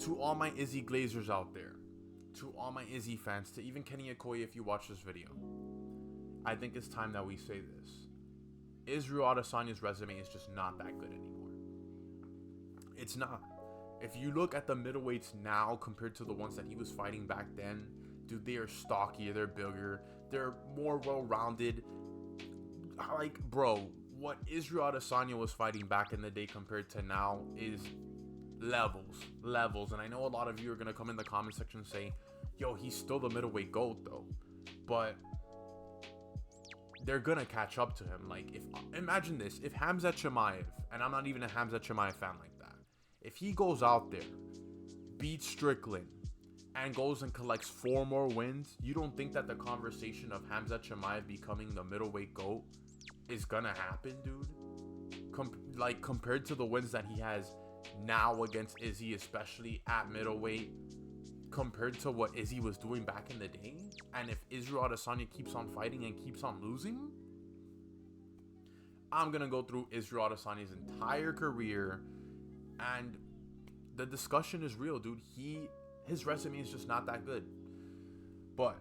to all my Izzy Glazers out there, to all my Izzy fans, to even Kenny Okoye if you watch this video, I think it's time that we say this. Israel Adesanya's resume is just not that good anymore. It's not. If you look at the middleweights now compared to the ones that he was fighting back then, dude, they are stockier, they're bigger, they're more well-rounded. Like, bro, what Israel Adesanya was fighting back in the day compared to now is levels. And I know a lot of you are going to come in the comment section and say, yo, he's still the middleweight GOAT, though. But they're going to catch up to him. Like, imagine this. If Khamzat Chimaev, and I'm not even a Khamzat Chimaev fan like that, if he goes out there, beats Strickland, and goes and collects 4 more wins, you don't think that the conversation of Khamzat Chimaev becoming the middleweight GOAT is gonna happen, dude? Compared to the wins that he has now against Izzy, especially at middleweight, compared to what Izzy was doing back in the day, and if Israel Adesanya keeps on fighting and keeps on losing, I'm gonna go through Israel Adesanya's entire career, and the discussion is real, dude. His resume is just not that good. But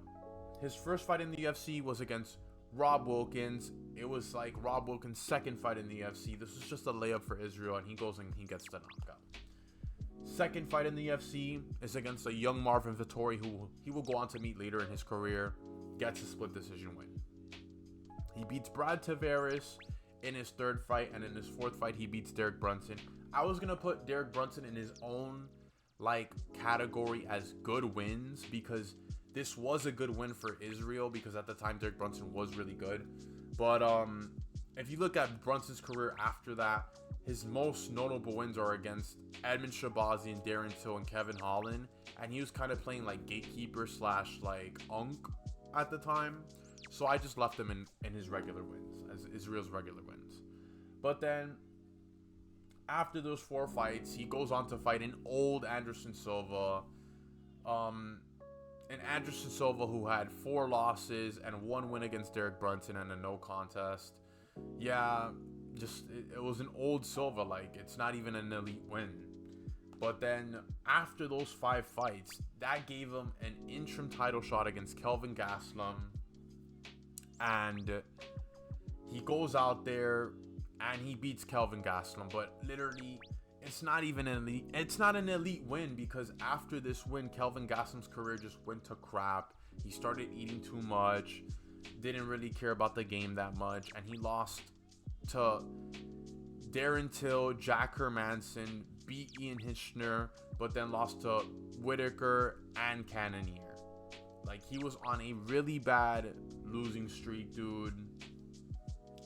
his first fight in the UFC was against Rob Wilkins. It was like Rob Wilkins' second fight in the UFC. This was just a layup for Israel, and he goes and he gets the knockout. Second fight in the UFC is against a young Marvin Vettori, who he will go on to meet later in his career. Gets a split decision win. He beats Brad Tavares in his third fight, and in his fourth fight, he beats Derek Brunson. I was going to put Derek Brunson in his own category as good wins, because this was a good win for Israel, because at the time Derek Brunson was really good. But if you look at Brunson's career after that, his most notable wins are against Edmund Shabazi and Darren Till and Kevin Holland, and he was kind of playing like gatekeeper slash like unk at the time. So I just left him in his regular wins, as Israel's regular wins. But then after those 4 fights, he goes on to fight an old Anderson Silva. An Anderson Silva who had 4 losses and 1 win against Derek Brunson and a no contest. Yeah, it was an old Silva. Like, it's not even an elite win. But then after those 5 fights, that gave him an interim title shot against Kelvin Gastelum. And he goes out there and he beats Kelvin Gastelum, but literally, it's not even an elite. It's not an elite win, because after this win, Kelvin Gastelum's career just went to crap. He started eating too much, didn't really care about the game that much, and he lost to Darren Till, Jack Hermanson, beat Ian Hitchner, but then lost to Whitaker and Cannonier. Like, he was on a really bad losing streak, dude.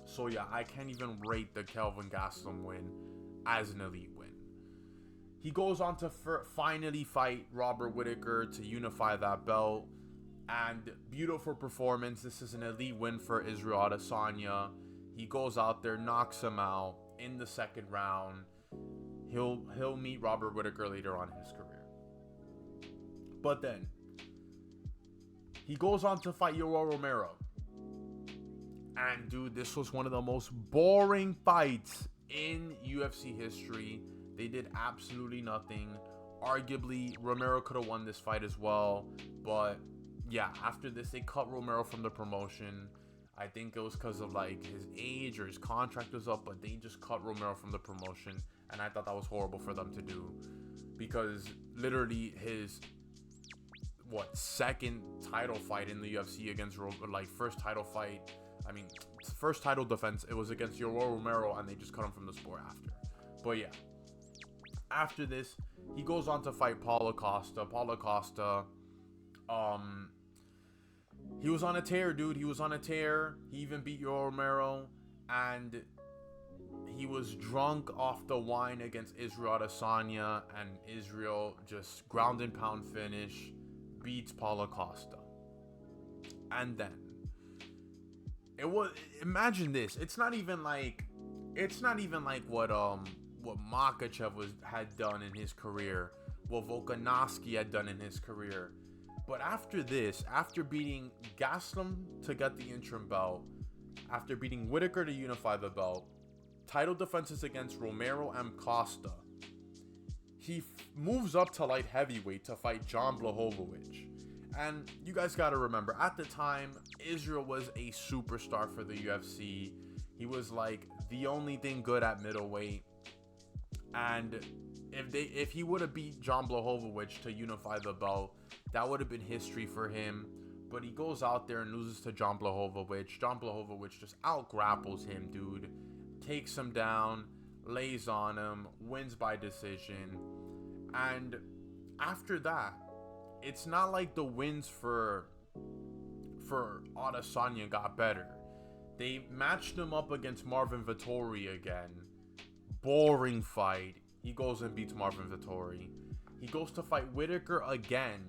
So yeah, I can't even rate the Kelvin Gastelum win as an elite win. He goes on to finally fight Robert Whitaker to unify that belt. And beautiful performance. This is an elite win for Israel Adesanya. He goes out there, knocks him out in the second round. He'll meet Robert Whitaker later on in his career. But then he goes on to fight Yoel Romero. And dude, this was one of the most boring fights in UFC history. They did absolutely nothing. Arguably, Romero could have won this fight as well. But yeah, after this, they cut Romero from the promotion. I think it was because of like his age or his contract was up, but they just cut Romero from the promotion. And I thought that was horrible for them to do, because literally his second title fight in the UFC against first title fight. I mean, first title defense, it was against Yoel Romero, and they just cut him from the sport after. But yeah, after this, he goes on to fight Paulo Costa. Paulo Costa, he was on a tear, dude. He was on a tear. He even beat Yoel Romero, and he was drunk off the wine against Israel Adesanya, and Israel just ground and pound finish, beats Paulo Costa. And then imagine this. It's not even like what Makhachev had done in his career, what Volkanovski had done in his career. But after this, after beating Gastelum to get the interim belt, after beating Whitaker to unify the belt, title defenses against Romero and Costa, moves up to light heavyweight to fight John Blachowicz. And you guys got to remember, at the time, Israel was a superstar for the UFC. He was like the only thing good at middleweight. And if he would have beat John Blachowicz to unify the belt, that would have been history for him. But he goes out there and loses to John Blachowicz. John Blachowicz just out-grapples him, dude. Takes him down, lays on him, wins by decision. And after that, it's not like the wins for Adesanya got better. They matched him up against Marvin Vettori again. Boring fight. He goes and beats Marvin Vettori. He goes to fight Whitaker again,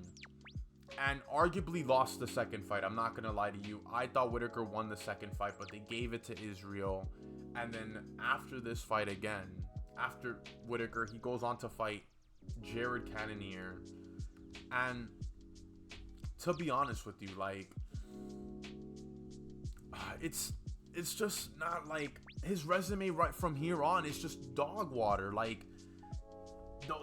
and arguably lost the second fight. I'm not gonna lie to you. I thought Whitaker won the second fight, but they gave it to Israel. And then after this fight again, after Whitaker, he goes on to fight Jared Cannonier. And to be honest with you, like, it's just not like his resume right from here on. It's just dog water. Like,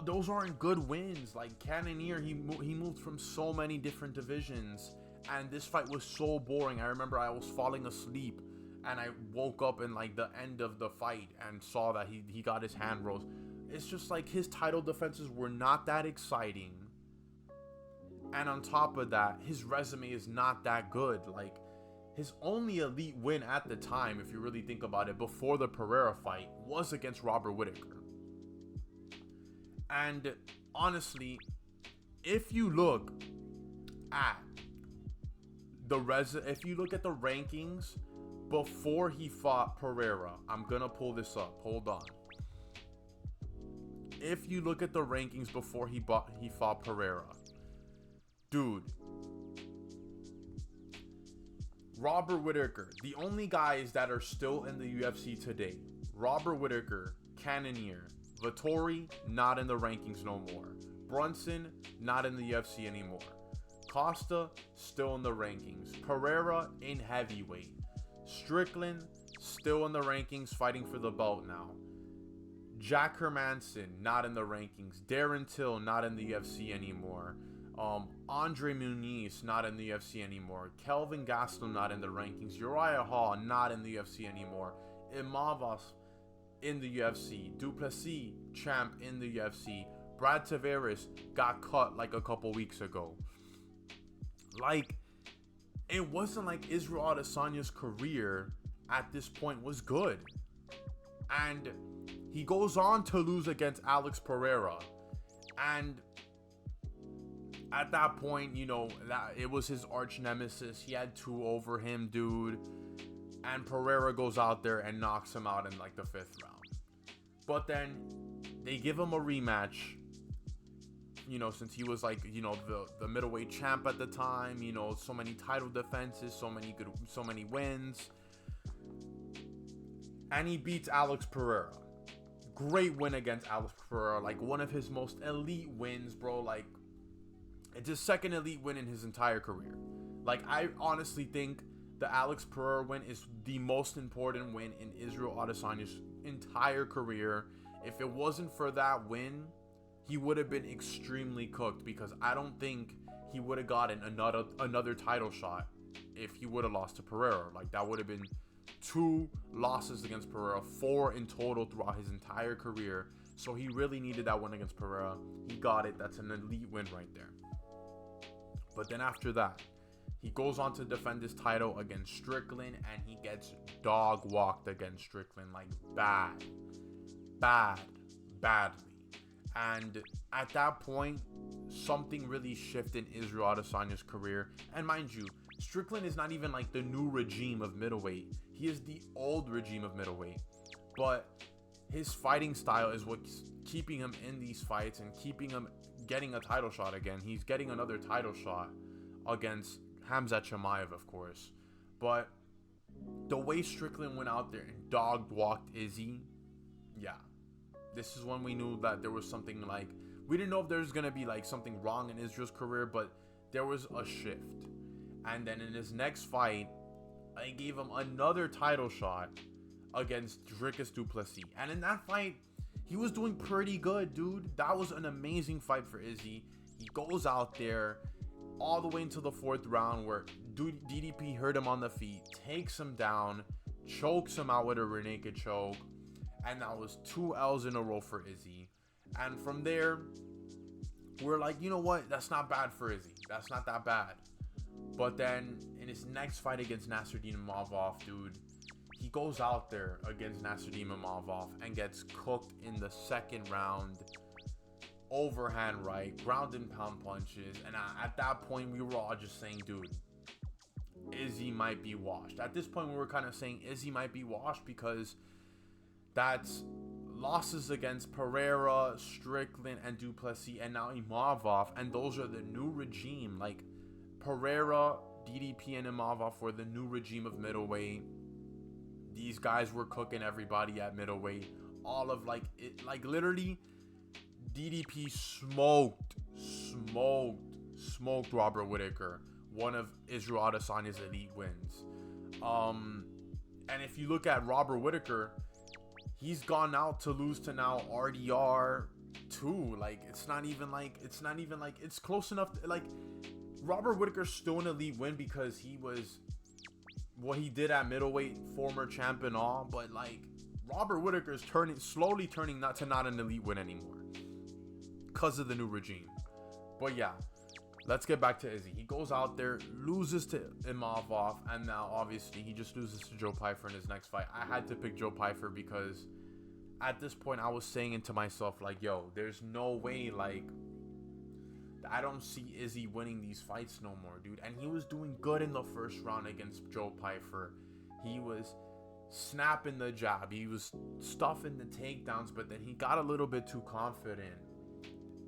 those aren't good wins. Like, Cannonier, he moved from so many different divisions, and this fight was so boring. I remember I was falling asleep, and I woke up in like the end of the fight and saw that he got his hand rose. It's just like his title defenses were not that exciting. And on top of that, his resume is not that good. Like, his only elite win at the time, if you really think about it, before the Pereira fight, was against Robert Whitaker. And honestly, if you look at the rankings before he fought Pereira, I'm gonna pull this up. Hold on. If you look at the rankings before he fought Pereira, dude, Robert Whitaker, the only guys that are still in the UFC today, Robert Whitaker, Cannonier, Vettori, not in the rankings no more. Brunson, not in the UFC anymore. Costa, still in the rankings. Pereira, in heavyweight. Strickland, still in the rankings, fighting for the belt now. Jack Hermanson, not in the rankings. Darren Till, not in the UFC anymore. Andre Muniz, not in the UFC anymore. Kelvin Gastelum, not in the rankings. Uriah Hall, not in the UFC anymore. Imavas, in the UFC. Duplessis, champ in the UFC. Brad Tavares got cut like a couple weeks ago. Like, it wasn't like Israel Adesanya's career at this point was good. And he goes on to lose against Alex Pereira. And at that point, you know, that it was his arch nemesis. He had two over him, dude. And Pereira goes out there and knocks him out in like the 5th round. But then they give him a rematch, you know, since he was like, you know, the middleweight champ at the time, you know, so many title defenses, so many wins. And he beats Alex Pereira. Great win against Alex Pereira, like one of his most elite wins, bro. Like, it's his second elite win in his entire career. Like, I honestly think the Alex Pereira win is the most important win in Israel Adesanya's entire career. If it wasn't for that win, he would have been extremely cooked, because I don't think he would have gotten another title shot if he would have lost to Pereira. Like, that would have been 2 losses against Pereira, 4 in total throughout his entire career. So he really needed that win against Pereira. He got it. That's an elite win right there. But then after that, he goes on to defend his title against Strickland, and he gets dog walked against Strickland, like badly. And at that point, something really shifted in Israel Adesanya's career. And mind you, Strickland is not even like the new regime of middleweight. He is the old regime of middleweight. But his fighting style is what's keeping him in these fights and keeping him getting a title shot again. He's getting another title shot against Khamzat Chimaev, of course. But the way Strickland went out there and dog walked Izzy, yeah. This is when we knew that there was something like, we didn't know if there's going to be like something wrong in Israel's career, but there was a shift. And then in his next fight, I gave him another title shot against Dricus du Plessis. And in that fight, he was doing pretty good, dude. That was an amazing fight for Izzy. He goes out there all the way into the 4th round where dude DDP hurt him on the feet, takes him down, chokes him out with a rear naked choke, and that was 2 L's in a row for Izzy. And from there, we're like, you know what? That's not bad for Izzy. That's not that bad. But then in his next fight against Nasruddin Imavov, dude, he goes out there against Nasruddin Imavov and gets cooked in the 2nd round. Overhand right, ground and pound punches. And at that point, we were all just saying, dude, Izzy might be washed. At this point, we were kind of saying Izzy might be washed because that's losses against Pereira, Strickland, and Duplessis, and now Imavov. And those are the new regime. Like, Pereira, DDP, and Imavov were the new regime of middleweight. These guys were cooking everybody at middleweight. All of, like, it, like, literally, DDP smoked Robert Whittaker, one of Israel Adesanya's elite wins. And if you look at Robert Whittaker, he's gone out to lose to now RDR 2. Like, it's close enough to, like, Robert Whittaker's still an elite win because he was what he did at middleweight, former champ and all, but like Robert Whittaker's slowly turning not an elite win anymore because of the new regime. But yeah, let's get back to Izzy. He goes out there, loses to Imavov, and now obviously he just loses to Joe Pyfer in his next fight. I had to pick Joe Pyfer because at this point I was saying to myself, like, yo, there's no way, like, I don't see Izzy winning these fights no more, dude. And he was doing good in the 1st round against Joe Pyfer. He was snapping the jab, he was stuffing the takedowns, but then he got a little bit too confident.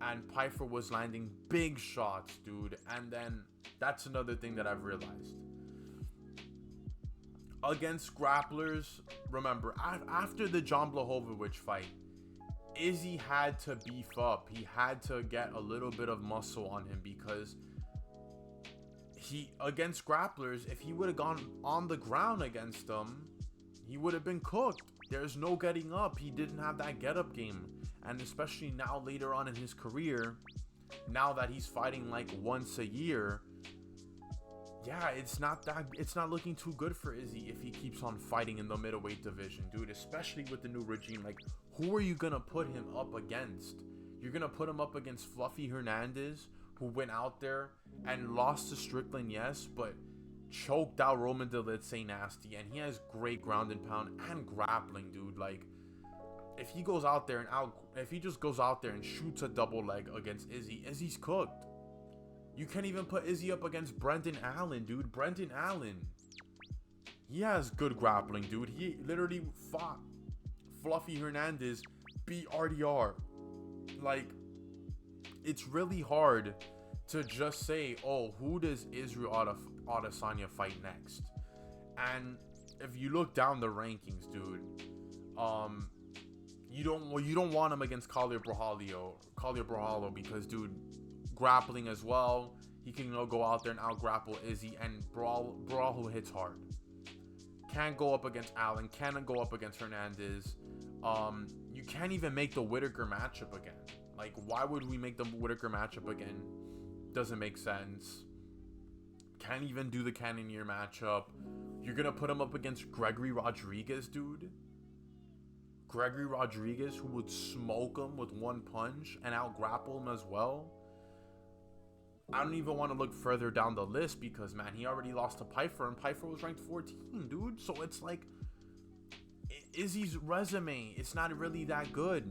And Pyfer was landing big shots, dude. And then that's another thing that I've realized. Against grapplers, remember, after the John Blachowicz fight, Izzy had to beef up. He had to get a little bit of muscle on him because he, against grapplers, if he would have gone on the ground against them, he would have been cooked. There's no getting up. He didn't have that get-up game. And especially now later on in his career, now that he's fighting like once a year, yeah, it's not looking too good for Izzy if he keeps on fighting in the middleweight division, dude, especially with the new regime. Like, who are you going to put him up against? You're going to put him up against Fluffy Hernandez, who went out there and lost to Strickland, yes, but choked out Roman Dolidze nasty, and he has great ground and pound and grappling, dude. Like, if he goes out there and if he just goes out there and shoots a double leg against Izzy, Izzy's cooked. You can't even put Izzy up against Brendan Allen, dude. Brendan Allen, he has good grappling, dude. He literally fought Fluffy Hernandez, beat RDR. Like, it's really hard to just say, oh, who does Israel Adesanya fight next? And if you look down the rankings, dude, you don't want him against Collier Brawlio because, dude, grappling as well. He can go out there and out grapple Izzy, and Brawl hits hard. Can't go up against Allen. Can't go up against Hernandez. You can't even make the Whittaker matchup again. Like, why would we make the Whittaker matchup again? Doesn't make sense. Can't even do the Cannonier matchup. You're gonna put him up against Gregory Rodriguez, dude. Gregory Rodriguez, who would smoke him with one punch and out grapple him as well. I don't even want to look further down the list because, man, he already lost to Pyfer, and Pyfer was ranked 14, dude. So it's like, Izzy's resume, it's not really that good.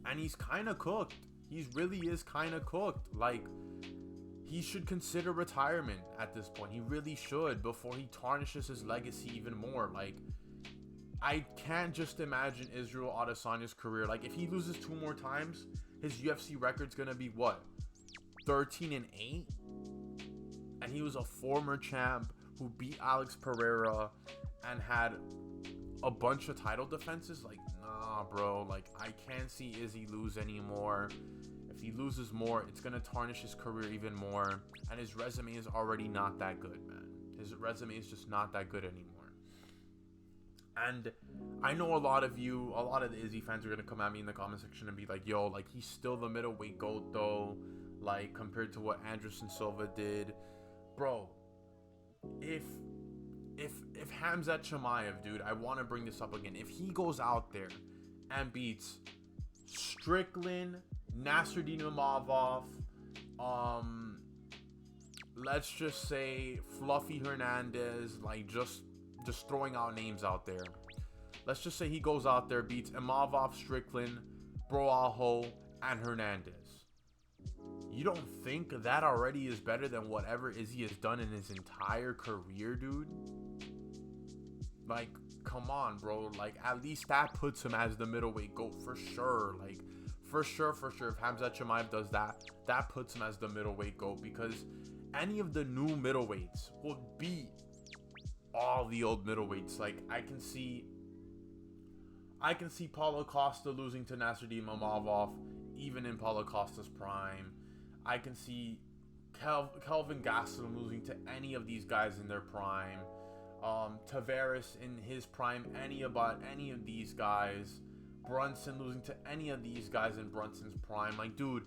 And he's kind of cooked. He really is kind of cooked. Like, he should consider retirement at this point. He really should, before he tarnishes his legacy even more. Like, I can't just imagine Israel Adesanya's career. Like, if he loses 2 more times, his UFC record's gonna be what? 13-8? And he was a former champ who beat Alex Pereira and had a bunch of title defenses. Like, nah, bro. Like, I can't see Izzy lose anymore. If he loses more, it's gonna tarnish his career even more. And his resume is already not that good, man. His resume is just not that good anymore. And I know a lot of the Izzy fans are gonna come at me in the comment section and be like, "Yo, like he's still the middleweight GOAT though, like compared to what Anderson Silva did, bro." If Khamzat Chimaev, dude, I want to bring this up again. If he goes out there and beats Strickland, Nasruddin Imavov, let's just say Fluffy Hernandez, like just throwing out names out there. Let's just say he goes out there, beats Imavov, Strickland, Broajo, and Hernandez. You don't think that already is better than whatever Izzy has done in his entire career, dude? Like, come on, bro. Like, at least that puts him as the middleweight GOAT for sure. Like, for sure. If Khamzat Chimaev does that, that puts him as the middleweight GOAT, because any of the new middleweights will beat all the old middleweights. Like, I can see Paulo Costa losing to Nasruddin Imavov, even in Paulo Costa's prime. I can see Kelvin Gastelum losing to any of these guys in their prime. Tavares in his prime, any of these guys. Brunson losing to any of these guys in Brunson's prime. Like, dude,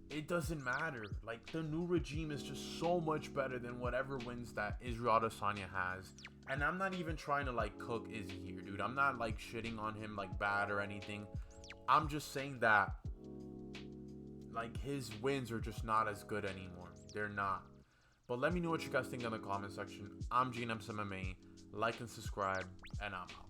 it doesn't matter. Like, the new regime is just so much better than whatever wins that Israel Adesanya has. And I'm not even trying to, like, cook Izzy here, dude. I'm not, like, shitting on him, like, bad or anything. I'm just saying that, like, his wins are just not as good anymore. They're not. But let me know what you guys think in the comment section. I'm GNM's MMA. Like and subscribe, and I'm out.